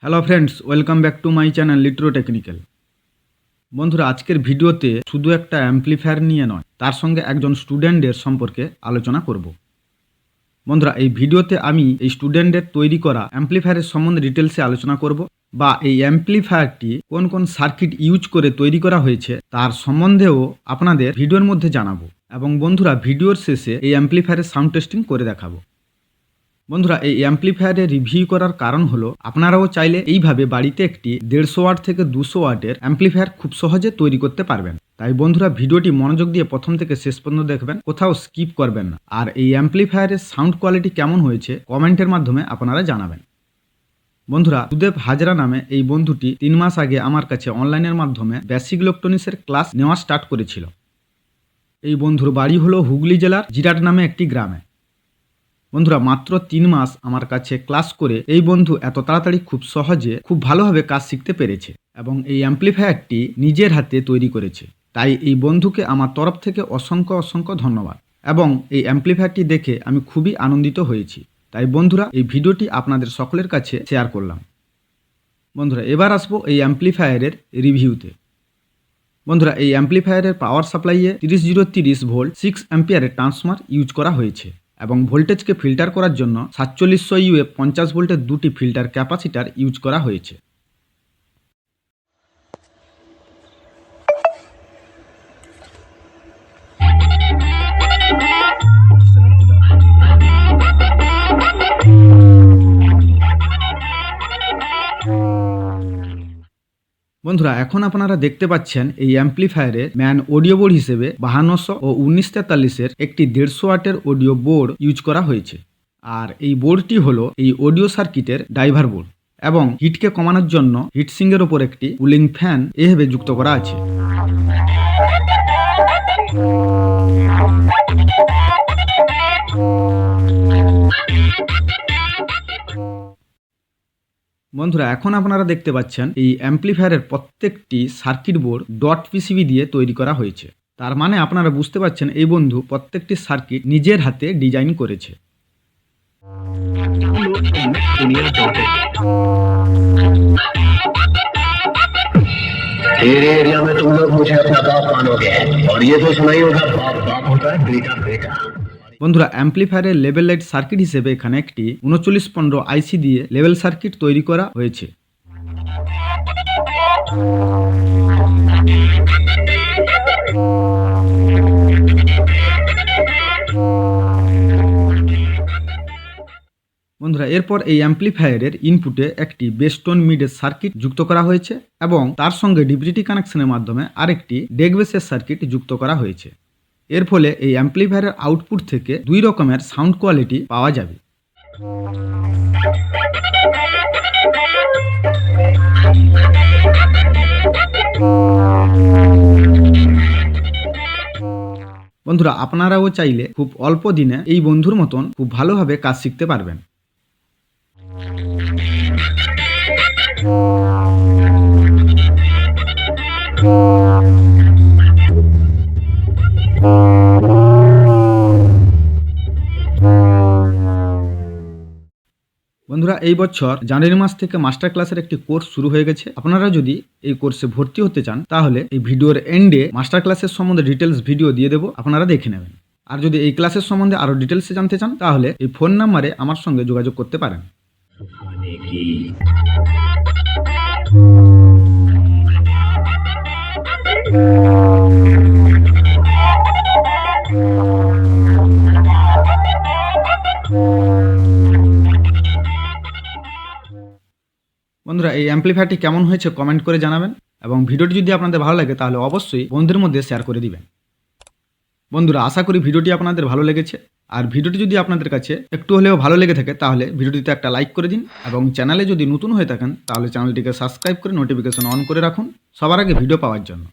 Hello friends, welcome back to my channel Litro technical. বন্ধুরা, আজকের ভিডিওতে শুধু একটা অ্যাম্প্লিফায়ার নিয়ে নয়, তার সঙ্গে একজন স্টুডেন্টের সম্পর্কে আলোচনা করব। বন্ধুরা, এই ভিডিওতে আমি এই স্টুডেন্টের তৈরি করা অ্যাম্প্লিফায়ারের সম্বন্ধে ডিটেলসে আলোচনা করব, বা এই অ্যাম্প্লিফায়ারটি কোন কোন সার্কিট ইউজ করে তৈরি করা হয়েছে তার সম্বন্ধেও আপনাদের ভিডিওর মধ্যে জানাবো। এবং বন্ধুরা, ভিডিওর শেষে এই অ্যাম্প্লিফায়ারের সাউন্ড টেস্টিং করে দেখাবো। বন্ধুরা, এই অ্যাম্প্লিফায়ারের রিভিউ করার কারণ হলো আপনারাও চাইলে এইভাবে বাড়িতে একটি 150 ওয়াট থেকে 200 ওয়াটের অ্যাম্প্লিফায়ার খুব সহজে তৈরি করতে পারবেন। তাই বন্ধুরা, ভিডিওটি মনোযোগ দিয়ে প্রথম থেকে শেষ পর্যন্ত দেখবেন, কোথাও স্কিপ করবেন না। আর এই অ্যাম্প্লিফায়ারের সাউন্ড কোয়ালিটি কেমন হয়েছে কমেন্টের মাধ্যমে আপনারা জানাবেন। বন্ধুরা, সুদেব হাজরা নামে এই বন্ধুটি 3 মাস আগে আমার কাছে অনলাইনের মাধ্যমে বেসিক ইলেকট্রনিক্সের ক্লাস নেওয়া স্টার্ট করেছিল। এই বন্ধুর বাড়ি হলো হুগলি জেলার জিরাট নামে একটি গ্রামে। বন্ধুরা, মাত্র 3 মাস আমার কাছে ক্লাস করে এই বন্ধু এত তাড়াতাড়ি খুব সহজে খুব ভালোভাবে কাজ শিখতে পেরেছে এবং এই অ্যাম্প্লিফায়ারটি নিজের হাতে তৈরি করেছে। তাই এই বন্ধুকে আমার তরফ থেকে অসংখ্য অসংখ্য ধন্যবাদ। এবং এই অ্যাম্প্লিফায়ারটি দেখে আমি খুবই আনন্দিত হয়েছি। তাই বন্ধুরা, এই ভিডিওটি আপনাদের সকলের কাছে শেয়ার করলাম। বন্ধুরা, এবার আসবো এই অ্যাম্প্লিফায়ারের রিভিউতে। বন্ধুরা, এই অ্যাম্প্লিফায়ারের পাওয়ার সাপ্লাইয়ে 3030 ভোল্ট 6 অ্যাম্পিয়ারের ট্রান্সফর্মার ইউজ করা হয়েছে এবং ভোল্টেজকে ফিল্টার করার জন্য 4700 ইউএফ 50 ভোল্টের দুটি ফিল্টার ক্যাপাসিটার ইউজ করা হয়েছে। বন্ধুরা, এখন আপনারা দেখতে পাচ্ছেন এই অ্যাম্প্লিফায়ারের ম্যান অডিও বোর্ড হিসেবে 5200 ও 1943-এর একটি 150 ওয়াটের অডিও বোর্ড ইউজ করা হয়েছে। আর এই বোর্ডটি হলো এই অডিও সার্কিটের ড্রাইভার বোর্ড এবং হিটকে কমানোর জন্য হিটসিংয়ের ওপর একটি কুলিং ফ্যান এভাবে যুক্ত করা আছে। বন্ধুরা, এখন আপনারা দেখতে পাচ্ছেন এই অ্যাম্প্লিফায়ারের প্রত্যেকটি সার্কিট বোর্ড ডট পিসিবি দিয়ে তৈরি করা হয়েছে। তার মানে আপনারা বুঝতে পাচ্ছেন এই বন্ধু প্রত্যেকটি সার্কিট নিজের হাতে ডিজাইন করেছে। तेरे एरिया में तुम लोग मुझे अपना बाप मानोगे और ये तो सुना ही होगा, बाप बाप होता है, बेटा बेटा। বন্ধুরা, অ্যাম্প্লিফায়ারের লেভেল লাইট সার্কিট হিসেবে এখানে একটি 3915 আইসি দিয়ে লেভেল সার্কিট তৈরি করা হয়েছে। বন্ধুরা, এরপর এই অ্যাম্প্লিফায়ারের ইনপুটে একটি বেস্টোন মিডের সার্কিট যুক্ত করা হয়েছে এবং তার সঙ্গে ডিভিডি কানেকশনের মাধ্যমে আরেকটি ডেক বেসের সার্কিট যুক্ত করা হয়েছে। এর ফলে এই অ্যাম্প্লিফায়ারের আউটপুট থেকে দুই রকমের সাউন্ড কোয়ালিটি পাওয়া যাবে। বন্ধুরা, আপনারাও চাইলে খুব অল্প দিনে এই বন্ধুর মতন খুব ভালোভাবে কাজ শিখতে পারবেন। বন্ধুরা, এই বছর জানুয়ারি মাস থেকে মাস্টার ক্লাসের একটি কোর্স শুরু হয়ে গেছে। আপনারা যদি এই কোর্সে ভর্তি হতে চান তাহলে এই ভিডিওর এন্ডে মাস্টার ক্লাসের সম্বন্ধে ডিটেলস ভিডিও দিয়ে দেবো, আপনারা দেখে নেবেন। আর যদি এই ক্লাসের সম্বন্ধে আরও ডিটেলসে জানতে চান তাহলে এই ফোন নাম্বারে আমার সঙ্গে যোগাযোগ করতে পারেন। বন্ধুরা, এই অ্যাম্প্লিফায়ারটি কেমন হয়েছে কমেন্ট করে জানাবেন এবং ভিডিওটি যদি আপনাদের ভালো লাগে তাহলে অবশ্যই বন্ধুদের মধ্যে শেয়ার করে দিবেন। বন্ধুরা, আশা করি ভিডিওটি আপনাদের ভালো লেগেছে। আর ভিডিওটি যদি আপনাদের কাছে একটু হলেও ভালো লেগে থাকে তাহলে ভিডিওটিতে একটা লাইক করে দিন এবং চ্যানেলে যদি নতুন হয়ে থাকেন তাহলে চ্যানেলটিকে সাবস্ক্রাইব করে নোটিফিকেশন অন করে রাখুন সবার আগে ভিডিও পাওয়ার জন্য।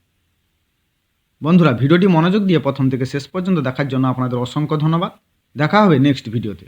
বন্ধুরা, ভিডিওটি মনোযোগ দিয়ে প্রথম থেকে শেষ পর্যন্ত দেখার জন্য আপনাদের অসংখ্য ধন্যবাদ। দেখা হবে নেক্সট ভিডিওতে।